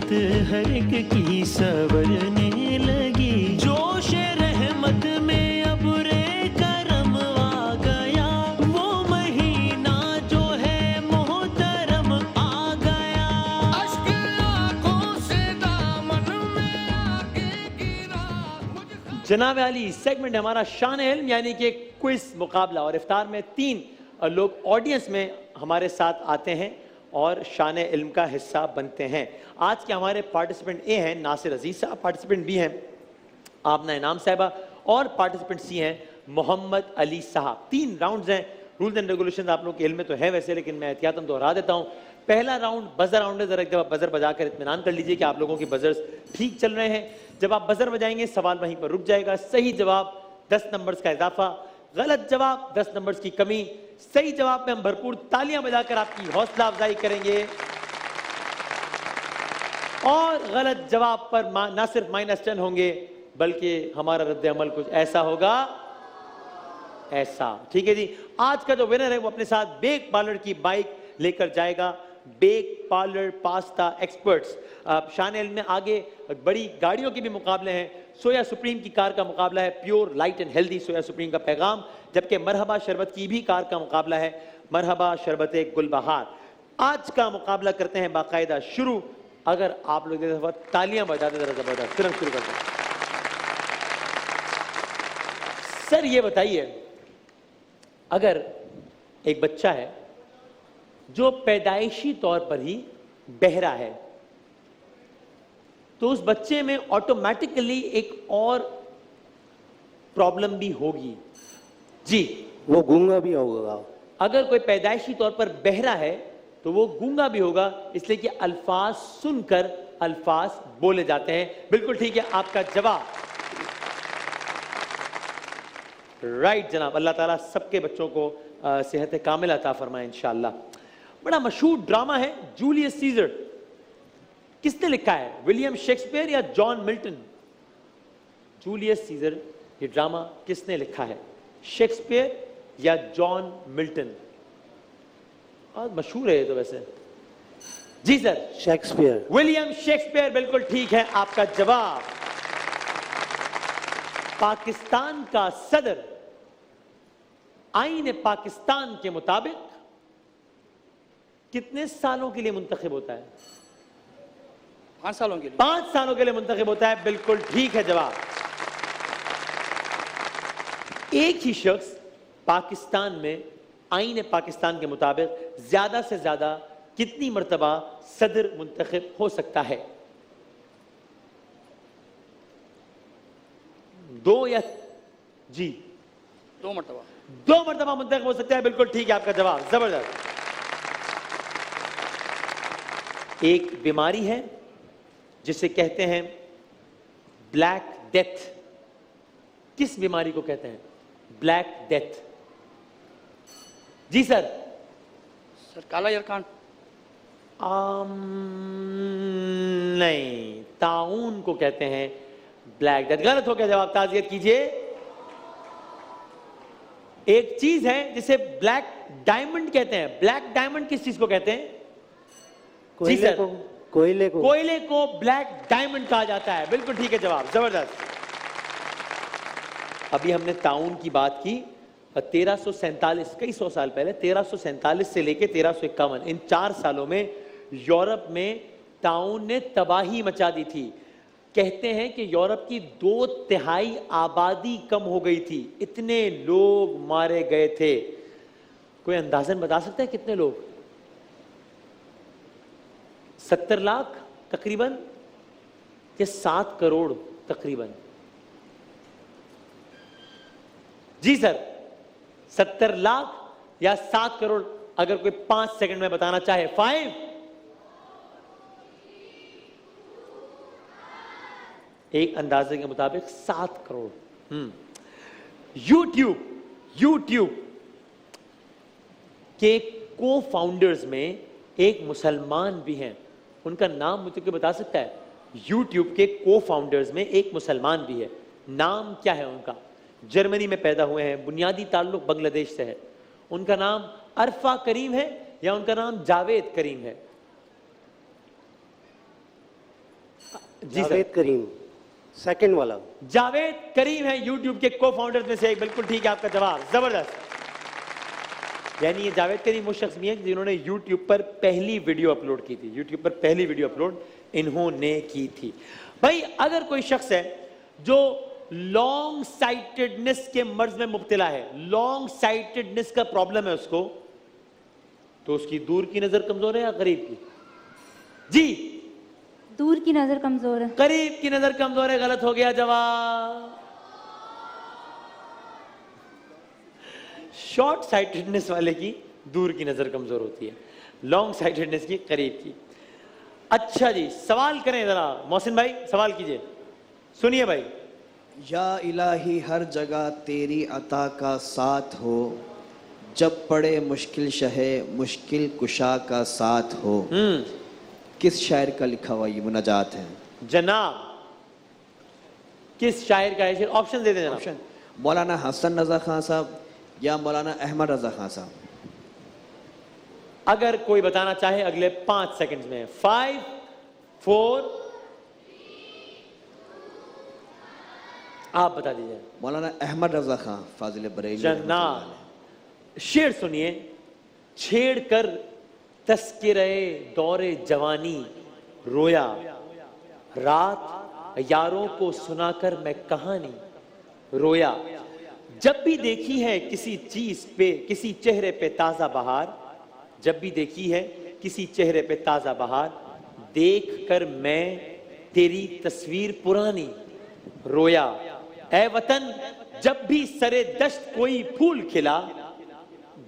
किस्मत हर एक की संवरने लगी। जोश रहमत में अब रे करम आ गया, वो महीना जो है मोहतरम आ गया। अश्क आंखों से दामन में आके गिरा। जनाब अली, सेगमेंट हमारा शान इल्म यानी कि क्विज मुकाबला, और इफ्तार में 3 लोग ऑडियंस में हमारे साथ आते हैं और शान इल्म का हिस्सा बनते हैं। आज के हमारे पार्टिसिपेंट ए हैं नासिर अजीज साहब, पार्टिसिपेंट बी हैं आपना इनाम साहिबा, और पार्टिसिपेंट सी हैं मोहम्मद अली साहब। 3 राउंड्स हैं। रूल्स एंड रेगुलेशन आप लोग के इल्म में तो है वैसे, लेकिन मैं एहतियातन दोहरा देता हूं। पहला राउंड बजर राउंड है। जरा एक दफा बजर बजाकर इत्मीनान कर लीजिए कि आप लोगों की बजर्स ठीक चल रहे हैं। जब आप बजर बजाएंगे सवाल वहीं पर रुक जाएगा। सही जवाब 10 नंबर्स का इजाफा, गलत जवाब 10 नंबर्स की कमी। सही जवाब में हम भरपूर तालियां बजाकर आपकी हौसला अफजाई करेंगे, और गलत जवाब पर ना सिर्फ -10 होंगे बल्कि हमारा रद्द अमल कुछ ऐसा होगा, ऐसा। ठीक है जी। आज का जो विनर है वो अपने साथ बेक पार्लर की बाइक लेकर जाएगा। Bake parlour pasta experts. शान इल्म में आगे बड़ी गाड़ियों के भी मुकाबले हैं। सोया सुप्रीम की कार का मुकाबला है, pure light and healthy soya supreme का पैगाम। जबकि मरहबा शरबत की भी कार का मुकाबला है, मरहबा शरबत गुलबहार। आज का मुकाबला करते हैं बाकायदा शुरू। अगर आप लोग इस दफा तालियां बजा दे जरा जबरदस्त, फिर हम शुरू करते हैं। सर ये बताइए, अगर एक बच्चा है जो पैदाइशी तौर पर ही बहरा है, तो उस बच्चे में ऑटोमेटिकली एक और प्रॉब्लम भी होगी जी, वो गूंगा भी होगा। अगर कोई पैदाइशी तौर पर बहरा है तो वो गूंगा भी होगा, इसलिए कि अल्फाज सुनकर अल्फाज बोले जाते हैं। बिल्कुल ठीक है आपका जवाब, राइट जनाब। अल्लाह ताला सबके बच्चों को सेहत कामिल अता फरमाए इंशाअल्लाह। बड़ा मशहूर ड्रामा है जूलियस सीजर, किसने लिखा है, विलियम शेक्सपियर या जॉन मिल्टन? जूलियस सीजर ये ड्रामा किसने लिखा है, शेक्सपियर या जॉन मिल्टन? बहुत मशहूर है ये तो वैसे। जी सर, शेक्सपियर। विलियम शेक्सपियर बिल्कुल ठीक है आपका जवाब। पाकिस्तान का सदर आईन पाकिस्तान के मुताबिक कितने सालों के लिए मुंतखब होता है? 5 सालों के लिए। 5 सालों के लिए मुंतखब होता है, बिल्कुल ठीक है जवाब। एक ही शख्स पाकिस्तान में आईन पाकिस्तान के मुताबिक ज्यादा से ज्यादा कितनी मर्तबा सदर मुंतखब हो सकता है? 2 या जी 2 मरतबा। 2 मर्तबा मुंतखब हो सकता है, बिल्कुल ठीक है आपका जवाब, जबरदस्त। एक बीमारी है जिसे कहते हैं ब्लैक डेथ। किस बीमारी को कहते हैं ब्लैक डेथ? जी सर। सर काला यरकान। नहीं, ताउन को कहते हैं ब्लैक डेथ। गलत हो गया जवाब, ताज़ियत कीजिए। एक चीज है जिसे ब्लैक डायमंड कहते हैं। ब्लैक डायमंड किस चीज को कहते हैं? जी सर, कोयले को ब्लैक डायमंड कहा जाता है, बिल्कुल ठीक है जवाब, जबरदस्त। अभी हमने ताउन की बात की, 1347 कई 100 साल पहले, 1347 से लेकर 1351 इन 4 सालों में यूरोप में ताउन ने तबाही मचा दी थी। कहते हैं कि यूरोप की 2/3 आबादी कम हो गई थी, इतने लोग मारे गए थे। कोई अंदाजन बता सकता है कितने लोग? 70 लाख तकरीबन या 7 करोड़ तकरीबन? जी सर, 70 लाख या 7 करोड़? अगर कोई 5 सेकंड में बताना चाहे। 5, एक अंदाजे के मुताबिक 7 करोड़। यूट्यूब के को फाउंडर्स में एक मुसलमान भी हैं, उनका नाम मुझे कोई बता सकता है? यूट्यूब के को फाउंडर्स में एक मुसलमान भी है, नाम क्या है उनका? जर्मनी में पैदा हुए हैं, बुनियादी ताल्लुक बांग्लादेश से है। उनका नाम अरफा करीम है या उनका नाम जावेद करीम है? जी सर। जावेद करीम, सेकंड वाला। जावेद करीम है यूट्यूब के को फाउंडर्स में से एक। बिल्कुल ठीक है आपका जवाब, जबरदस्त। यानी ये जावेद करीम वो शख्स भी हैं जिन्होंने यूट्यूब पर पहली वीडियो अपलोड की थी। यूट्यूब पर पहली वीडियो अपलोड इन्होंने की थी। भाई अगर कोई शख्स है जो लॉन्ग साइटेडनेस के मर्ज में मुब्तला है, लॉन्ग साइटेडनेस का प्रॉब्लम है उसको, तो उसकी दूर की नजर कमजोर है या करीब की? जी, दूर की नजर कमजोर है। करीब की नजर कमजोर है। गलत हो गया जवाब। शॉर्ट साइटेडनेस वाले की दूर की नजर कमजोर होती है, लॉन्ग साइटेडनेस की करीब की। अच्छा जी, सवाल करें जरा। मोहसिन भाई सवाल कीजिए, सुनिए भाई। या इलाही हर जगह तेरी अता का साथ हो, जब पड़े मुश्किल शहे मुश्किल कुशा का साथ हो। किस शायर का लिखा हुआ ये मुनाजात है? जनाब किस शायर का है? ऑप्शन दे दें जनाब। ऑप्शन मौलाना हसन रजा खान साहब या मौलाना अहमद रजा खान साहब। अगर कोई बताना चाहे अगले 5 सेकंड्स में। 5 4 आप बता दीजिए। मौलाना अहमद रजा खान फाजिल बरेली। जनाब शेर सुनिए। छेड़ कर तस्किरे दौरे जवानी रोया, रात यारों को सुनाकर मैं कहानी रोया। जब भी देखी है किसी चीज पे, किसी चेहरे पे ताजा बहार, जब भी देखी है किसी चेहरे पे ताजा बहार, देख कर मैं तेरी तस्वीर पुरानी रोया। ऐ वतन जब भी सरे दश्त कोई फूल खिला,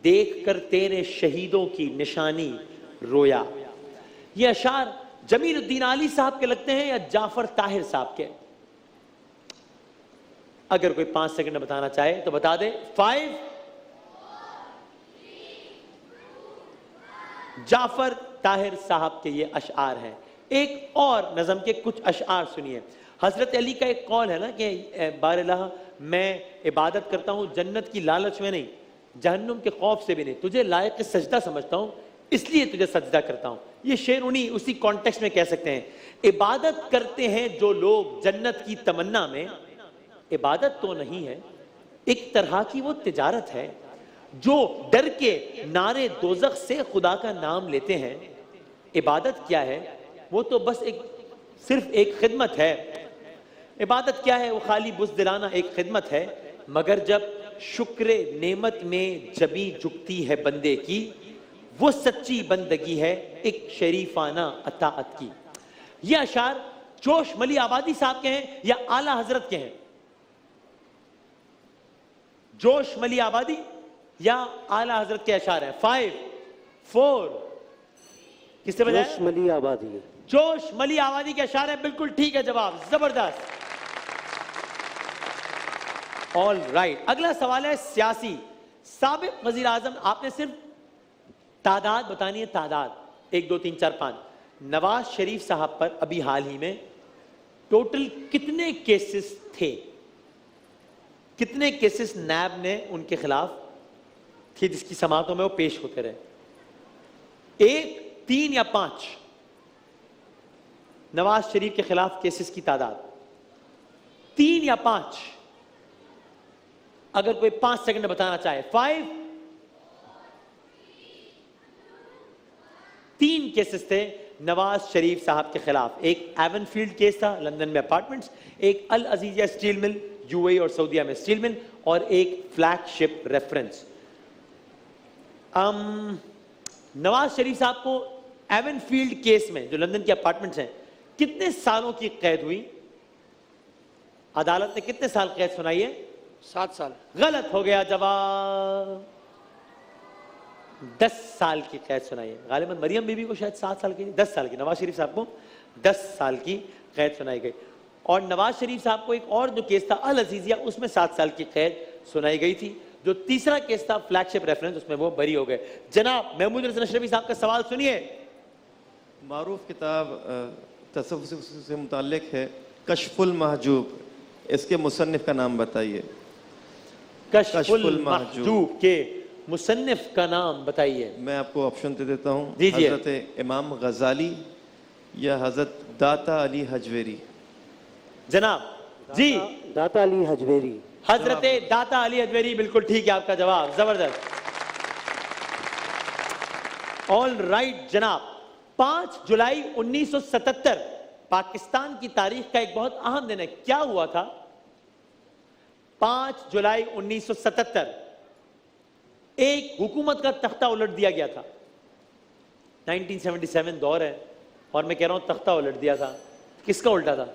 देख कर तेरे शहीदों की निशानी रोया। ये अशार जमीलुद्दीन आली साहब के लगते हैं या जाफर ताहिर साहब के? अगर कोई 5 सेकंड में बताना चाहे तो बता दे। 5 जाफर ताहिर साहब के ये अशआर हैं। एक और नज़म के कुछ अशआर सुनिए। हजरत अली का एक कौल है ना कि बारलाह मैं इबादत करता हूं जन्नत की लालच में नहीं, जहन्नुम के खौफ से भी नहीं, तुझे लायक सजदा समझता हूं इसलिए तुझे सजदा करता हूं। ये शेर उसी कॉन्टेक्स्ट में कह सकते हैं। इबादत करते हैं जो लोग जन्नत की तमन्ना में, इबादत तो नहीं है, एक तरह की वो तिजारत है। जो डर के नारे दोजख से खुदा का नाम लेते हैं, इबादत क्या है? वो तो बस सिर्फ एक खिदमत है। इबादत क्या है? वो खाली बुज़दिलाना एक खिदमत है। मगर जब शुक्र नेमत में जबी झुकती है बंदे की, वो सच्ची बंदगी है एक शरीफाना अताअत की। ये अशार जोश मली आबादी साहब के हैं या आला हजरत के हैं? जोश मली आबादी या आला हजरत के अशार हैं। 5 4 किससे बजाया? जोश मली आबादी। जोश मली आबादी के अशार हैं। बिल्कुल ठीक है जवाब, जबरदस्त। ऑल राइट, अगला सवाल है सियासी। साबिक वजीर आजम, आपने सिर्फ तादाद बतानी है, तादाद 1 2 3 4 5। नवाज शरीफ साहब पर अभी हाल ही में टोटल कितने केसेस थे? कितने केसेस नैब ने उनके खिलाफ थे जिसकी समाअतों में वो पेश होते रहे? 1 3 या 5? नवाज शरीफ के खिलाफ केसेस की तादाद 3 या 5? अगर कोई 5 सेकंड बताना चाहे। 5 3 केसेस थे नवाज शरीफ साहब के खिलाफ। एक एवनफील्ड केस था लंदन में अपार्टमेंट्स, एक अल अजीजिया स्टील मिल यूएई और सऊदीया में स्टील मिल, और एक फ्लैगशिप रेफरेंस। नवाज शरीफ साहब को एवनफील्ड केस में जो लंदन के अपार्टमेंट्स हैं कितने सालों की कैद हुई? अदालत ने कितने साल कैद सुनाई है? 7 साल। गलत हो गया जवाब। 10 साल की कैद सुनाई है। गालिबन मरियम बीबी को शायद 7 साल की, 10 साल की। नवाज शरीफ साहब को 10 साल की कैद सुनाई गई। और नवाज शरीफ साहब को एक और जो केस था अल अजीजिया, उसमें 7 साल की कैद सुनाई गई थी। जो तीसरा केस था फ्लैगशिप रेफरेंस, उसमें वो बरी हो गए। जनाब महमूद हसन अशरफी साहब का सवाल सुनिए। मारूफ किताब तसव्वुफ से मुताल्लिक है कश्फुल महजूब, इसके मुसन्निफ का नाम बताइए। कश्फुल महजूब के मुसन्निफ का नाम बताइए। मैं आपको ऑप्शन दे देता हूँ। दीजिए। हजरत इमाम गजाली या हजरत दाता अली हजवेरी। जनाब जी दाता अली हजवेरी। हजरत दाता अली हजवेरी, बिल्कुल ठीक है आपका जवाब, जबरदस्त। ऑल राइट जनाब, 5 जुलाई 1977 पाकिस्तान की तारीख का एक बहुत अहम दिन है। क्या हुआ था? 5 जुलाई 1977 एक हुकूमत का तख्ता उलट दिया गया था। 1977 दौर है और मैं कह रहा हूं तख्ता उलट दिया था। किसका उल्टा था?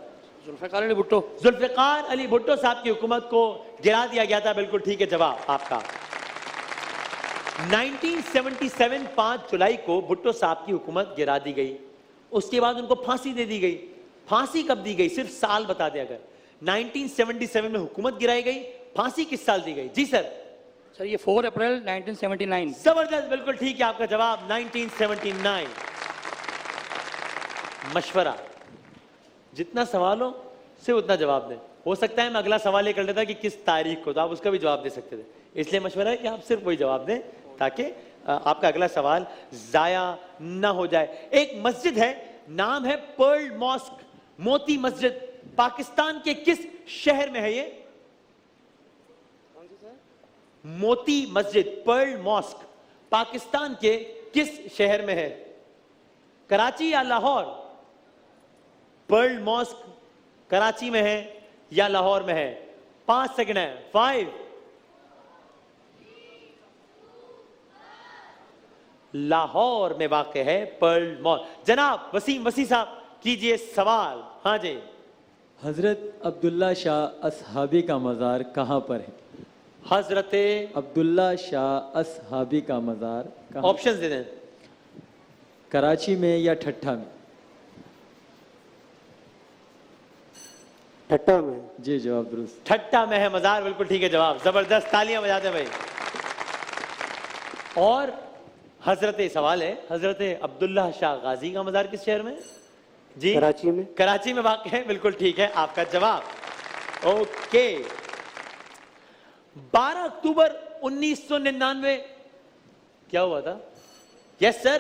जुल्फ़िकार अली भुट्टो। जुल्फ़िकार अली भुट्टो साहब की हुकूमत को गिरा दिया गया था, बिल्कुल ठीक है जवाब आपका। 1977 5 जुलाई को भुट्टो साहब की हुकूमत गिरा दी गई। उसके बाद उनको फांसी दे दी गई। फांसी कब दी गई? सिर्फ साल बता दें। अगर 1977 में हुकूमत गिराई गई, फांसी किस साल दी गई? जी सर। सर ये 4 अप्रैल 1979। जबरदस्त, बिल्कुल ठीक है आपका जवाब, 1979। मशवरा, जितना सवाल हो सिर्फ उतना जवाब दें। हो सकता है मैं अगला सवाल ये कर लेता कि किस तारीख को, तो आप उसका भी जवाब दे सकते थे। इसलिए मशवरा है कि आप सिर्फ वही जवाब दें ताकि आपका अगला सवाल जाया ना हो जाए। एक मस्जिद है, नाम है पर्ल मॉस्क, मोती मस्जिद। पाकिस्तान के किस शहर में है ये? मोती मस्जिद, पर्ल मॉस्क, पाकिस्तान के किस शहर में है? कराची या लाहौर? पर्ल मॉस्क कराची में है या लाहौर में है? 5 सेकंड है। 5, लाहौर में वाक़ है पर्ल मॉस्क। जनाब वसी साहब कीजिए सवाल। हाँ जी। हजरत अब्दुल्ला शाह असहाबी का मज़ार कहाँ पर है? हजरत अब्दुल्ला शाह असहाबी का मज़ार कहाँ? ऑप्शंस दे दें। कराची में या ठट्ठा में? ठट्टा में। जी जवाब दुरुस्त। ठट्टा में है मज़ार, बिल्कुल ठीक है जवाब, जबरदस्त, तालियां बजाते भाई। और हजरत सवाल है, हजरत अब्दुल्ला शाह गाजी का मज़ार किस शहर में? जी कराची में। कराची में वाक़ है, बिल्कुल ठीक है आपका जवाब। ओके। 12 अक्टूबर 1999 क्या हुआ था? Yes sir.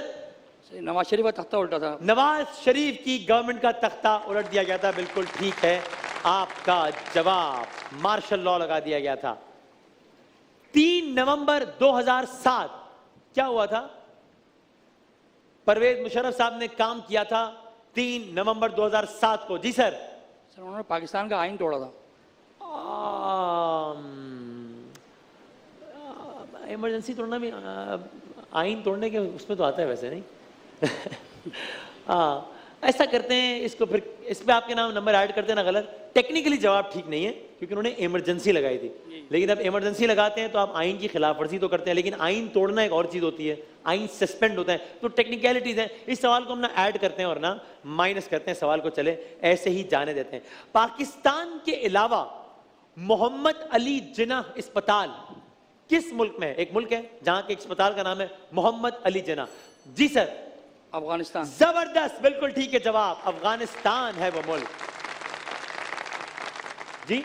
नवाज शरीफ का तख्ता उल्टा था। नवाज शरीफ की गवर्नमेंट का तख्ता उलट दिया गया था, बिल्कुल ठीक है आपका जवाब। मार्शल लॉ लगा दिया गया था। 3 नवंबर 2007 क्या हुआ था? परवेज मुशर्रफ साहब ने काम किया था 3 नवंबर 2007 को। जी सर। सर उन्होंने पाकिस्तान का आइन तोड़ा था। इमरजेंसी तोड़ना भी आइन तोड़ने के उसमें तो आता है वैसे नहीं। हाँ ऐसा करते हैं इसको, फिर इस पे आपके नाम नंबर ऐड करते हैं ना, गलत। टेक्निकली जवाब ठीक नहीं है क्योंकि उन्होंने इमरजेंसी लगाई थी, लेकिन अब इमरजेंसी लगाते हैं तो आप आइन की खिलाफ वर्जी तो करते हैं, लेकिन आइन तोड़ना एक और चीज होती है, आइन सस्पेंड होता है, तो टेक्निकलिटीज है। इस सवाल को हम ना ऐड करते हैं और ना माइनस करते हैं, सवाल को चले ऐसे ही जाने देते हैं। पाकिस्तान के अलावा मोहम्मद अली जिन्नाह अस्पताल किस मुल्क में है? एक मुल्क है जहां के अस्पताल का नाम है मोहम्मद अली जिन्नाह। जी सर। अफगानिस्तान। जबरदस्त, बिल्कुल ठीक है जवाब, अफगानिस्तान है वो मुल्क। जी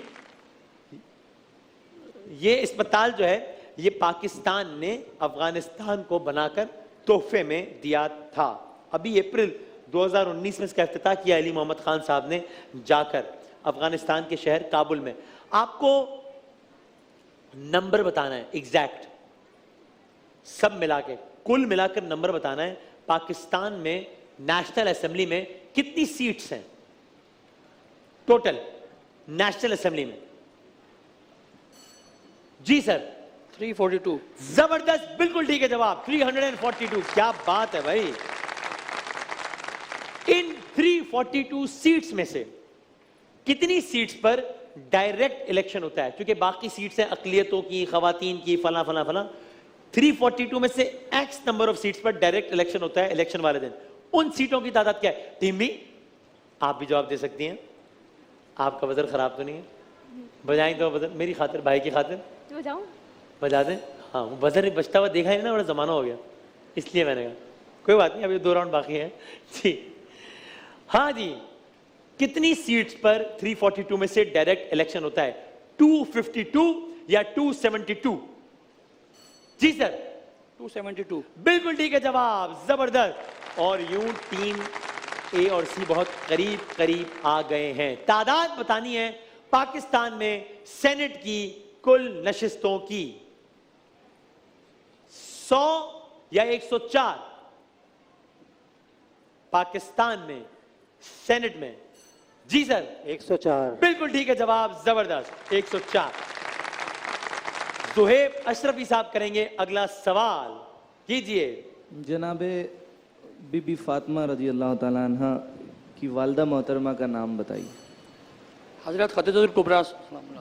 ये अस्पताल जो है ये पाकिस्तान ने अफगानिस्तान को बनाकर तोहफे में दिया था। अभी अप्रैल 2019 में इसका इफ्तिताह किया अली मोहम्मद खान साहब ने जाकर अफगानिस्तान के शहर काबुल में। आपको नंबर बताना है एग्जैक्ट, सब मिला के कुल मिलाकर नंबर बताना है। पाकिस्तान में नेशनल असेंबली में कितनी सीट्स हैं टोटल नेशनल असेंबली में? जी सर। 342। जबरदस्त, बिल्कुल ठीक है जवाब, 342। क्या बात है भाई। इन 342 सीट्स में से कितनी सीट्स पर डायरेक्ट इलेक्शन होता है? क्योंकि बाकी सीट्स हैं अकलियतों की, खवातीन की, फला फला फला। 342 में से एक्स नंबर ऑफ सीट्स पर डायरेक्ट इलेक्शन होता है इलेक्शन वाले दिन। उन सीटों की तादाद क्या है? टीम भी आप भी जवाब दे सकती हैं। आपका बजर खराब तो नहीं है? बजाएं तो बजर मेरी खातिर, भाई की खातिर बजाऊं? बजा दें। हाँ वो बजर बजता हुआ देखा है ना, बड़ा जमाना हो गया, इसलिए मैंने कहा कोई बात नहीं, अभी 2 राउंड बाकी है। जी हाँ जी, कितनी सीट्स पर 342 में से डायरेक्ट इलेक्शन होता है? 252 या 272? जी सर। 272। बिल्कुल ठीक है जवाब, जबरदस्त। और यूं टीम ए और सी बहुत करीब करीब आ गए हैं। तादाद बतानी है पाकिस्तान में सेनेट की कुल नशिस्तों की, 100 या 104? पाकिस्तान में सेनेट में जी सर 104। बिल्कुल ठीक है जवाब, जबरदस्त, 104। सुहेब अशरफी साहब करेंगे अगला सवाल, कीजिए। जनाबे बीबी फातिमा रजी अल्लाह ताला अन्हा की वालिदा मोहतरमा का नाम बताइए। हजरत खदीजतुल कुबरा।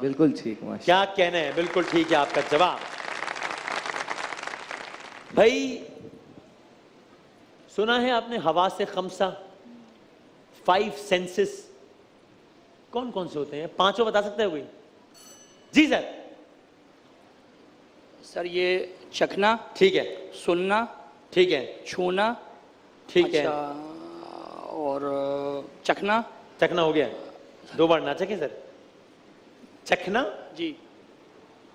बिल्कुल ठीक, माशा। क्या कहना है, बिल्कुल ठीक है आपका जवाब। भाई सुना है आपने हवा से खमसा, 5 सेंसेस कौन कौन से होते हैं? पांचों बता सकते हैं कोई? जी सर। सर ये चखना, ठीक है, सुनना, ठीक है, छूना, ठीक है, और चखना। चखना हो गया, 2 बार ना चखे सर। चखना, जी,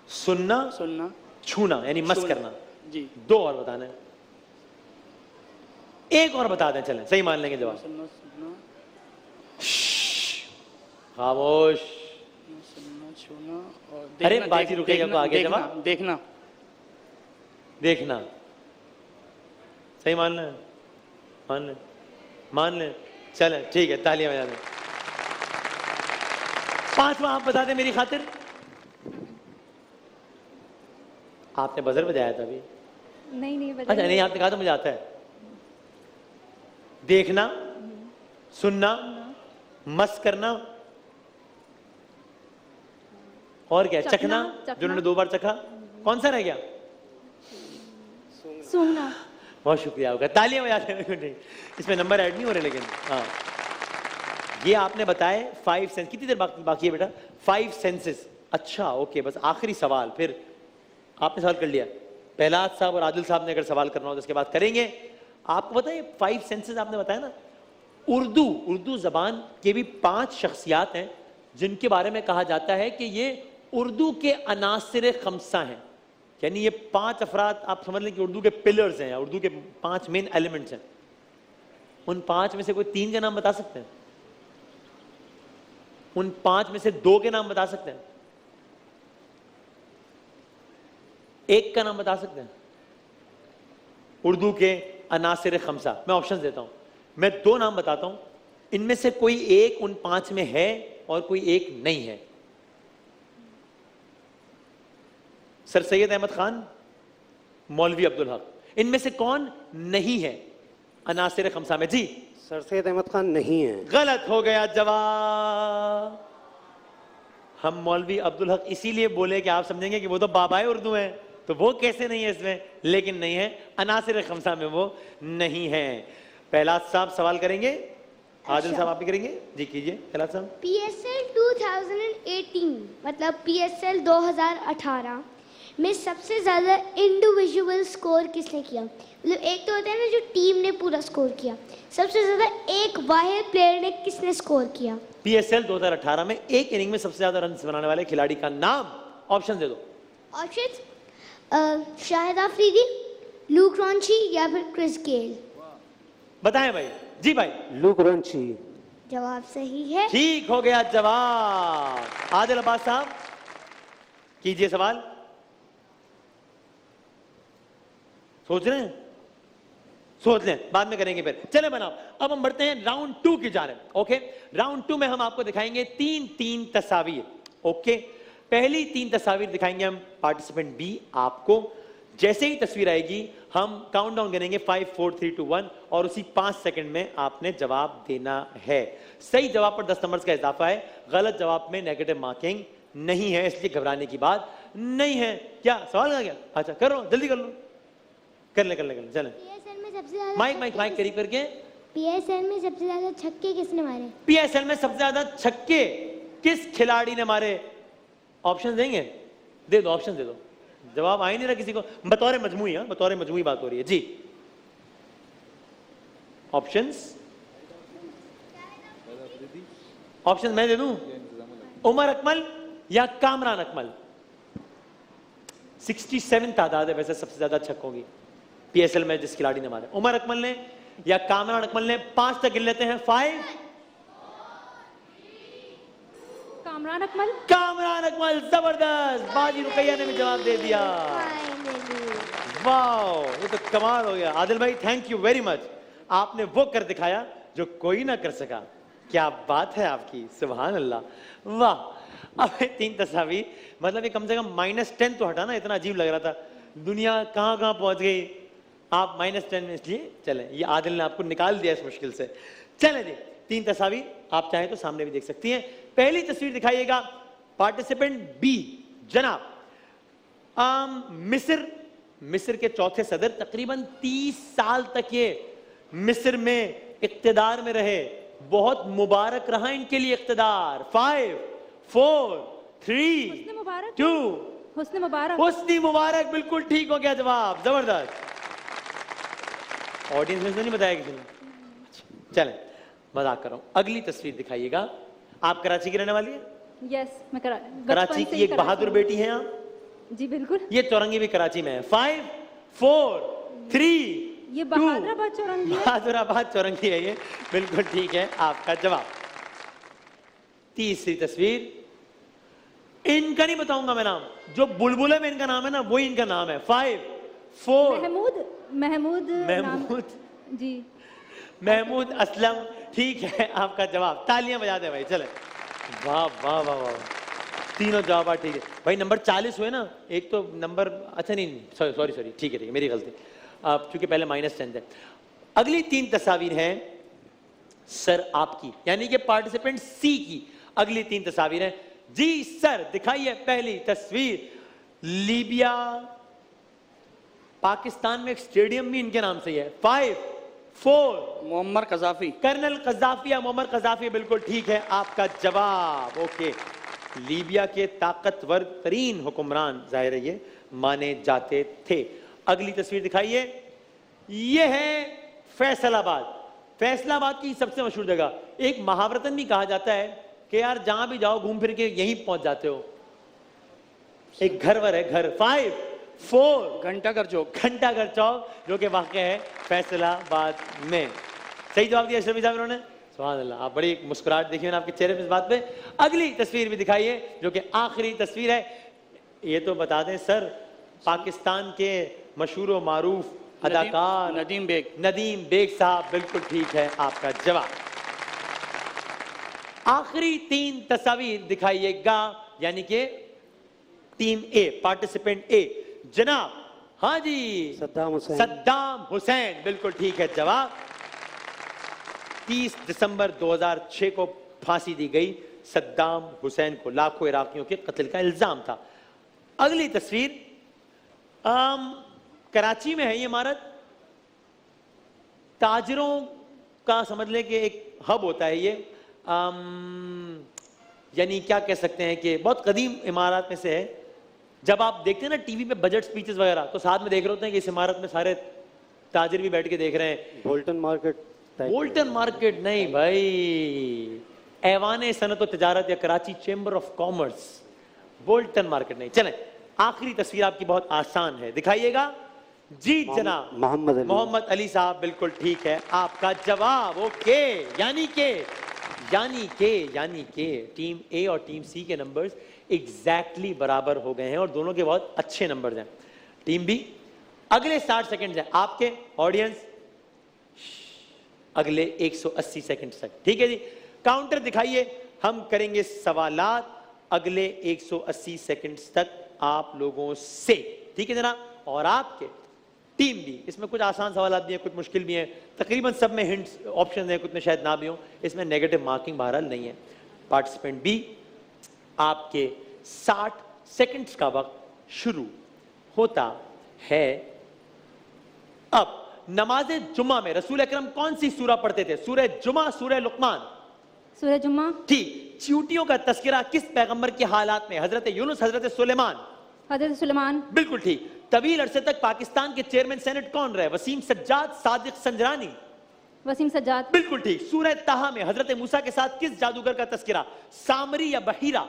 सुनना, सुनना, छूना यानी मस छूना, करना। जी। 2 और बताना है, एक और बता दें, चलें सही मान लेंगे जवाब। सुनना, सुनना, खामोश। सुनना, छूना और अरे देखना, बाजी रुकेगा तो आगे देखना, जवाब। देखना, देखना सही मान लें, मान लें, मान लें, चलें ठीक है, तालियां बजा दें। 5वां आप बता दें मेरी खातिर। आपने बजर बजाया था अभी? नहीं नहीं अच्छा नहीं, आपने कहा तो मुझे आता है। देखना, सुनना, मस करना, और क्या? चखना, जो उन्होंने 2 बार चखा। कौन सा रह गया? सूंघना। बहुत शुक्रिया आपका, तालियां बजाते हैं। इसमें नंबर ऐड नहीं हो रहे, लेकिन हाँ ये आपने बताए 5 सेंस। कितनी देर बाकी है बेटा? 5 सेंसेस। अच्छा ओके, बस आखिरी सवाल, फिर आपने सवाल कर लिया। पहलाद साहब और आदिल साहब ने अगर सवाल करना हो तो उसके बाद करेंगे। आपको पता है 5 सेंसेस आपने बताया ना, उर्दू जबान के भी 5 शख्सियात हैं जिनके बारे में कहा जाता है कि ये उर्दू के अनासिर खमसा हैं, यानी ये 5 अफराद आप समझ लें कि उर्दू के पिलर्स हैं, उर्दू के 5 मेन एलिमेंट्स हैं। उन 5 में से कोई 3 के नाम बता सकते हैं? उन 5 में से 2 के नाम बता सकते हैं? 1 का नाम बता सकते हैं? उर्दू के अनासिर खमसा। मैं ऑप्शन देता हूं, मैं 2 नाम बताता हूं, इनमें से कोई एक उन 5 में है और कोई एक नहीं है। सर सैयद अहमद खान, मौलवी अब्दुल हक, इनमें से कौन नहीं है अनासिर खमसा में? जी सर सैयद अहमद खान नहीं है। गलत हो गया जवाब। हम मौलवी अब्दुल हक इसीलिए बोले कि आप समझेंगे कि वो तो बाबाए उर्दू हैं, तो वो कैसे नहीं है इसमें, लेकिन नहीं है, अनासिर खमसा में वो नहीं है। पहलाद साहब सवाल करेंगे, आदिल साहब आप भी करेंगे? जी कीजिए पहलाद साहब। PSL 2018 मतलब PSL 2018 में सबसे ज्यादा इंडिविजुअल स्कोर किसने किया? मतलब एक तो होता है ना जो टीम ने पूरा स्कोर किया, सबसे ज्यादा एक वाहिद प्लेयर ने किसने स्कोर किया? PSL 2018 में एक इनिंग में सबसे ज्यादा रन बनाने वाले खिलाड़ी का नाम, ऑप्शन दे दो। Option Shahid Afridi, look raunchy या फिर क्रिस गेल। बताएं भाई। जी भाई। Look raunchy. जवाब सही है। ठीक हो गया जवाब। आदिल अब्बास साहब कीजिए सवाल। सोच रहे हैं? सोच लें, बाद में करेंगे फिर। चले बनाओ, अब हम बढ़ते हैं राउंड 2 की जानिब। ओके, राउंड 2 में हम आपको दिखाएंगे 3 तस्वीर। ओके, पहली 3 तस्वीर दिखाएंगे हम पार्टिसिपेंट बी आपको। जैसे ही तस्वीर आएगी हम काउंटडाउन करेंगे 5 4 3 2 1 और उसी 5 सेकंड में आपने जवाब देना है। सही जवाब पर 10 नंबर्स का इजाफा है, गलत जवाब में नेगेटिव मार्किंग नहीं है, इसलिए घबराने की बात नहीं है। क्या सवाल आ गया? अच्छा करो, जल्दी कर लो, कर ले चले। PSL में सबसे ज्यादा माइक करीब करके। PSL में सबसे ज्यादा छक्के किसने मारे? PSL में सबसे ज्यादा छक्के किस खिलाड़ी ने मारे? ऑप्शन देंगे? दे दो, ऑप्शन दे दो। जवाब आ ही नहीं रहा किसी को, बतौर मजमूई। हाँ, बतौर मजमूई बात हो रही है जी। ऑप्शंस मैं दे दूं? उमर अकमल या कामरान अकमल? 67 तादाद है वैसे सबसे ज्यादा छक्कों की PSL में जिस खिलाड़ी ने मारे। उमर अकमल ने या कामरान अकमल ने 5 तक गिन लेते हैं। 5 कामरान अकमल। कामरान अकमल, जबरदस्त। बाजी रुकैया ने भी जवाब दे दिया। वाह, ये तो कमाल हो गया। आदिल भाई थैंक यू वेरी मच, आपने वो कर दिखाया जो कोई ना कर सका। क्या बात है आपकी, सुभान अल्लाह, वाह। अब 3 तस्वीर, मतलब ये कम से कम -10 तो हटा ना, इतना अजीब लग रहा था। दुनिया कहाँ कहाँ पहुंच गई, आप -10 में, इसलिए चलें, ये आदिल ने आपको निकाल दिया इस मुश्किल से। चलें जी, 3 तस्वीर आप चाहें तो सामने भी देख सकती हैं। पहली तस्वीर दिखाइएगा पार्टिसिपेंट बी, जनाब मिस्र के चौथे सदर, तकरीबन 30 साल तक ये मिस्र में इक्तिदार में रहे। बहुत मुबारक रहा इनके लिए इक्तिदार। 5 4 3 2 हुस्न मुबारक। हुस्नी मुबारक, बिल्कुल ठीक हो गया जवाब, जबरदस्त। ऑडियंस में तो नहीं बताया किसी ने। चलें, मजाक कर रहा हूं। अगली तस्वीर दिखाइएगा। आप कराची की रहने वाली है? यस, मैं कराची की एक बहादुर बेटी हैं आप। जी बिल्कुल। ये चौरंगी भी कराची में है। 5 4 3 ये बहादुराबाद चौरंगी है। बहादुराबाद चौरंगी है ये, बिल्कुल ठीक है आपका जवाब। तीसरी तस्वीर, इनका नहीं बताऊंगा मैं नाम, जो बुलबुले में इनका नाम है ना, वही इनका नाम है। 5 4 महमूद जी, महमूद असलम, ठीक है आपका जवाब। तालियां बजा दे भाई, चले। वाह वाह वाह वाह, तीनों जवाब ठीक है भाई। नंबर 40 हुए ना, एक तो नंबर, अच्छा नहीं, सॉरी, ठीक है, मेरी गलती, आप चूंकि पहले -10 थे। अगली 3 तस्वीर हैं सर आपकी, यानी कि पार्टिसिपेंट सी की अगली 3 तस्वीर हैं। जी सर, दिखाइए पहली तस्वीर। लीबिया, पाकिस्तान में एक स्टेडियम भी इनके नाम से ही है। 5 4 मोहम्मद कजाफी। कर्नल कजाफी या मोहम्मद कजाफी, बिल्कुल ठीक है आपका जवाब। ओके, लीबिया के ताकतवर तरीन हुक्मरान जाहिर है ये माने जाते थे। अगली तस्वीर दिखाइए। ये है फैसलाबाद। फैसलाबाद की सबसे मशहूर जगह, एक महावरतन भी कहा जाता है कि यार जहां भी जाओ घूम फिर के यहीं पहुंच जाते हो। एक घरवर है, घर। 5 4 घंटाघर चौक। घंटाघर चौक, जो कि वाक़ है फैसलाबाद में। सही जवाब दिया अशरफी साहब ने। सुभान अल्लाह, आप बड़ी मुस्कुराहट देखिए ना आपके चेहरे पे इस बात पे। अगली तस्वीर भी दिखाइए, जो कि आखिरी तस्वीर है। ये तो बता दें सर, पाकिस्तान के मशहूर व मारूफ अदाकार नदीम बेग साहब, बिल्कुल ठीक है आपका जवाब। आखिरी 3 तस्वीर दिखाइएगा, यानी कि टीम ए, पार्टिसिपेंट ए, जनाब। हाँ जी, सद्दाम हुसैन, बिल्कुल ठीक है जवाब। 30 दिसंबर 2006 को फांसी दी गई सद्दाम हुसैन को, लाखों इराकियों के कत्ल का इल्जाम था। अगली तस्वीर, कराची में है ये इमारत। ताजरों का समझ लें कि एक हब होता है ये, यानी क्या कह सकते हैं कि बहुत कदीम इमारत में से है। जब आप देखते हैं ना टीवी पे बजट स्पीचेस वगैरह, तो साथ में देख रहे होते हैं कि इस इमारत में सारे ताजिर भी बैठ के देख रहे हैं। बोल्टन मार्केट नहीं भाई, ऐवान सनत व तिजारत या Karachi chamber of commerce, Bolton market नहीं। चलें, आखिरी तस्वीर आपकी बहुत आसान है, दिखाइएगा। जी जनाब, मोहम्मद अली साहब, बिल्कुल ठीक है आपका जवाब। ओके, यानी के टीम ए और टीम सी के नंबर्स एग्जैक्टली बराबर हो गए हैं और दोनों के बहुत अच्छे नंबर्स हैं। टीम बी, अगले 60 सेकंड हैं आपके। ऑडियंस, अगले 180 सेकंड तक, ठीक है जी। काउंटर दिखाइए, हम करेंगे सवालात अगले 180 सेकंड तक आप लोगों से, ठीक है जनाब। और आपके टीम बी, इसमें कुछ आसान सवाल भी हैं, कुछ मुश्किल भी हैं, तकरीबन सब में हिंट्स ऑप्शन हैं, कुछ में शायद ना भी हो, इसमें नेगेटिव मार्किंग बहरहाल नहीं है। पार्टिसिपेंट बी, आपके 60 सेकंड्स का वक्त शुरू होता है अब। नमाज जुम्मा में रसूल अकरम कौन सी सूरा पढ़ते थे? सूरह जुमा, सूरह लुकमान? सूरह जुम्मा। ठीक। चींटियों का तस्करा किस पैगंबर के हालात में? हजरत यूनुस, हजरत सुलेमान? हजरत सुलेमान। बिल्कुल ठीक। तवील अरसे तक पाकिस्तान के चेयरमैन सेनेट कौन रहे? वसीम सज्जाद, सादिक संजरानी? वसीम सज्जाद। बिल्कुल ठीक। सूरह ताहा में हजरत मूसा के साथ किस जादूगर का तस्करा? सामरी या बहीरा?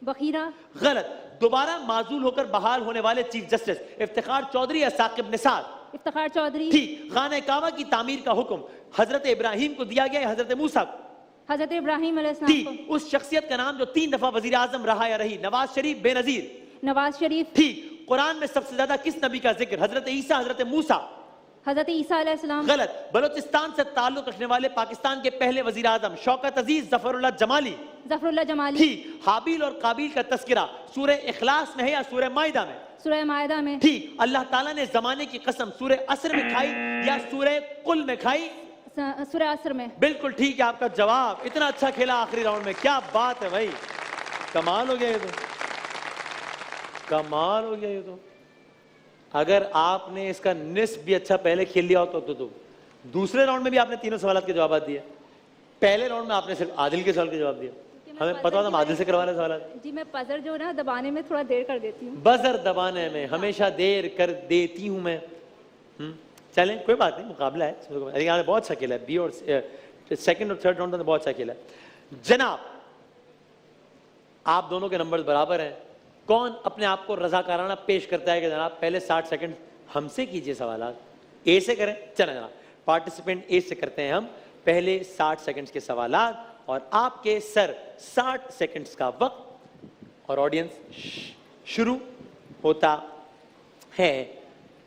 बखीरा। गलत। दोबारा माजूल होकर बहाल होने वाले चीफ जस्टिस इफ्तिखार चौधरी या साकिब निसार? इफ्तिखार चौधरी, ठीक। खाने काबा की तामीर का हुक्म हजरत इब्राहिम को दिया गया है, हजरत मूसा को? हजरत इब्राहिम अलैहिस्सलाम ठीक। को। उस शख्सियत का नाम जो 3 दफा वजीर आजम रहा या रही? नवाज शरीफ, बेनजीर? नवाज शरीफ। ठीक। कुरान में सबसे ज्यादा किस नबी का जिक्र? हजरत ईसा, हजरत मूसा? हजरत ईसा अलैहिस्सलाम। गलत। बलोचिस्तान से ताल्लुक रखने वाले पाकिस्तान के पहले वजीर आजम? शौकत अजीज, जफरुल्लाह जमाली? जफरुल्लाह जमाली। ठीक। हाबिल और काबिल का तस्करा सूरह इखलास में है या सूरह माइदा में? सूरह मायदा में। ठीक। अल्लाह ताला ने जमाने की कसम सूरह असर में खाई या सूरह कुल में खाई? सूरह असर में। बिल्कुल ठीक है आपका जवाब। इतना अच्छा खेला आखिरी राउंड में, क्या बात है भाई, कमाल हो गया ये तो, कमाल हो गया ये तो। अगर आपने इसका निस्फ भी अच्छा पहले खेल लिया हो तो दूसरे राउंड में भी आपने तीनों सवालों के जवाब दिए। पहले राउंड में आपने सिर्फ आदिल के सवाल के जवाब दिए। हमें पता था हम आदिल से करवा रहे सवाल। जी मैं पजर जो ना दबाने में थोड़ा देर कर देती हूँ। बजर दबाने में हमेशा देर कर देती हूँ मैं। चलें कोई बात नहीं, मुकाबला है। लेकिन आपने बहुत अच्छा खेला है, बी और सेकंड और थर्ड राउंड में बहुत अच्छा खेला है। जनाब आप दोनों के नंबर बराबर हैं। कौन अपने आप को रजाकाराना पेश करता है कि जनाब पहले 60 सेकंड हमसे कीजिए सवाल? ए से करें? चलें जनाब, पार्टिसिपेंट ए से करते हैं हम पहले 60 सेकंड्स के सवालात और आपके सर 60 सेकंड्स का वक्त और ऑडियंस शुरू होता है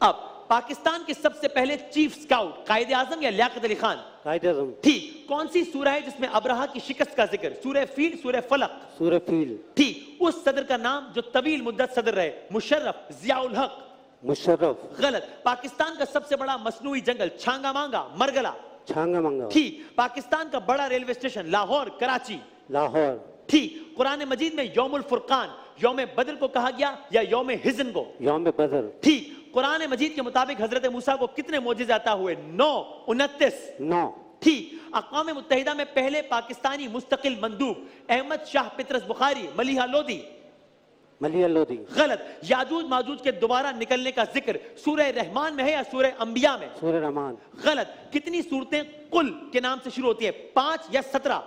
अब। पाकिस्तान के सबसे पहले चीफ स्काउट कायदे आजम या लियाकत अली खान? कायदे आज़म। ठीक। कौन सी सूरह है जिसमें अब्रहा की शिकस्त का जिक्र? सूरह फील, सूरह फलक? सूरह फील। ठीक। उस सदर का नाम जो तवील मुद्दत सदर रहे? मुशर्रफ, जियाउल हक? मुशर्रफ। गलत। पाकिस्तान का सबसे बड़ा मसनूई जंगल? छांगा मांगा, मरगला? छांगा मांगा। ठीक। पाकिस्तान का बड़ा रेलवे स्टेशन? लाहौर, कराची? लाहौर। ठीक। कुरान मजीद में यौमुल फुरकान यौम बदर को कहा गया या यौम हिजन को? यौम बदर। ठीक। कुरान मजीद के मुताबिक हजरत मूसा को कितने मोजिज़े अता हुए? 9, 29? 9। ठीक। अक़वाम मुत्तहिदा में पहले पाकिस्तानी मुस्तकिल मंदूब? अहमद शाह पितरस बुखारी, मलिहा लोधी? मलिहा लोधी। गलत। याजूज माजूज के दोबारा निकलने का जिक्र सूरह रहमान में है या सूरह अंबिया में? सूरह रहमान। गलत। कितनी सूरतें कुल के नाम से शुरू होती है? 5 या 17?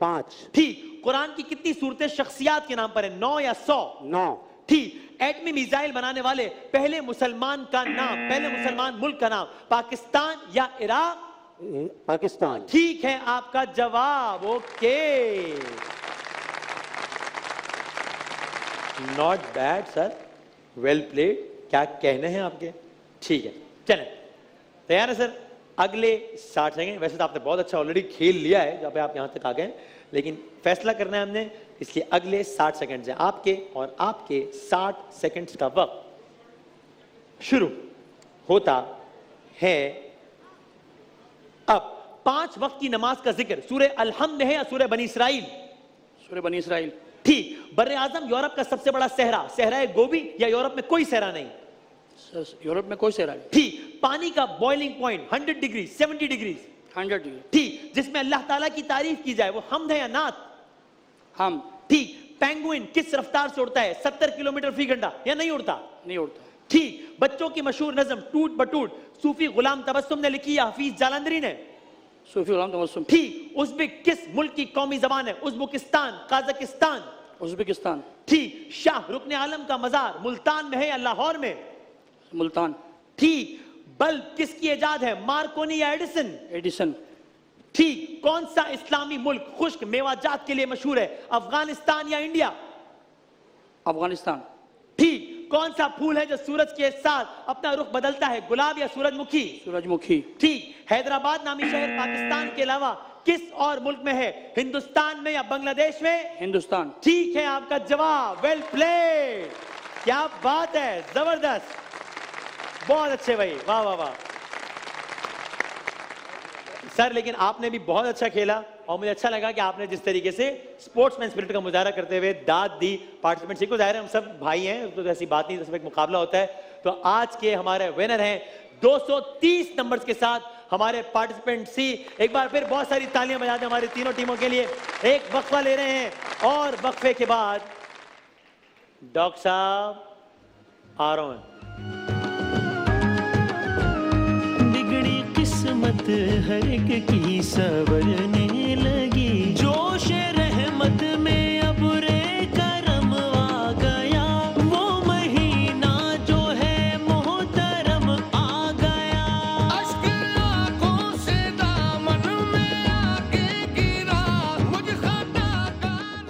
5। ठीक। कुरान की कितनी सूरतें शख्सियात के नाम पर है? 9 या 100? 9। ठीक। एटमी मिसाइल बनाने वाले पहले मुसलमान का नाम, पहले मुसलमान मुल्क का नाम? पाकिस्तान या इराक? पाकिस्तान। ठीक है आपका जवाब। Okay, not bad sir, well played. क्या कहने हैं आपके? ठीक है, चलें, तैयार है सर? अगले 60 सेकंड। वैसे तो आपने बहुत अच्छा ऑलरेडी खेल लिया है जब आप यहां तक आ गए, लेकिन फैसला करना है हमने, इसलिए अगले 60 सेकंड हैं आपके और आपके 60 सेकंड्स का वक्त शुरू होता है अब। 5 वक्त की नमाज का जिक्र सूरह अलहम्द में है या सूरह बनी इसराइल? सूरह बनी इसराइल। ठीक। बर्रे आजम यूरोप का सबसे बड़ा सहरा सहरा गोबी या यूरोप में कोई सहरा नहीं? यूरोप में कोई सहरा नहीं। ठीक। पानी का boiling point 100 degree, 70 degree? 100 degree. ठीक। जिसमें अल्लाह ताला की तारीफ की जाए वो हमद है या नात? हम। ठीक। पेंगुइन किस रफ्तार से उड़ता है? 70 किलोमीटर फी घंटा या नहीं उड़ता? नहीं उड़ता। ठीक। बच्चों की मशहूर नज़म टूट बटूट सूफी गुलाम तबस्सुम ने लिखी या हफीज जालंधरी ने? सूफी गुलाम तबस्सुम। ठीक। उज़्बेक किस मुल्क की कौमी जबान है? उज़्बेकिस्तान, काजाकिस्तान? उज़्बेकिस्तान। ठीक। शाह रुकने आलम का मजार मुल्तान में है या लाहौर में? मुल्तान। ठीक। बल्ब किसकी इजाद है? मार्कोनी या एडिसन? एडिसन। ठीक। कौन सा इस्लामी मुल्क खुश्क मेवाजात के लिए मशहूर है? अफगानिस्तान या इंडिया? अफगानिस्तान। ठीक। कौन सा फूल है जो सूरज के साथ अपना रुख बदलता है? गुलाब या सूरजमुखी? सूरजमुखी। ठीक। हैदराबाद नामी शहर पाकिस्तान के अलावा किस और मुल्क में है? हिंदुस्तान में या बांग्लादेश में? हिंदुस्तान। ठीक है आपका जवाब, वेल प्लेड। क्या बात है, जबरदस्त, बहुत अच्छे भाई, वाह वाह वाह सर। लेकिन आपने भी बहुत अच्छा खेला और मुझे अच्छा लगा कि आपने जिस तरीके से स्पोर्ट्समैन स्पिरिट का मुजाहरा करते हुए दाद दी पार्टिसिपेंट्स को। जाहिर है हम सब भाई हैं, तो ऐसी बात नहीं, तो सब एक मुकाबला होता है। तो आज के हमारे विनर हैं 230 नंबर्स के साथ हमारे पार्टिसिपेंट सी। एक बार फिर बहुत सारी तालियां बजा दें हमारी तीनों टीमों के लिए। एक वक्फा ले रहे हैं और वक्फे के बाद डॉक्टर साहब आ रहे हैं। बिगड़ी किस्मत हर एक की सवरने लगी।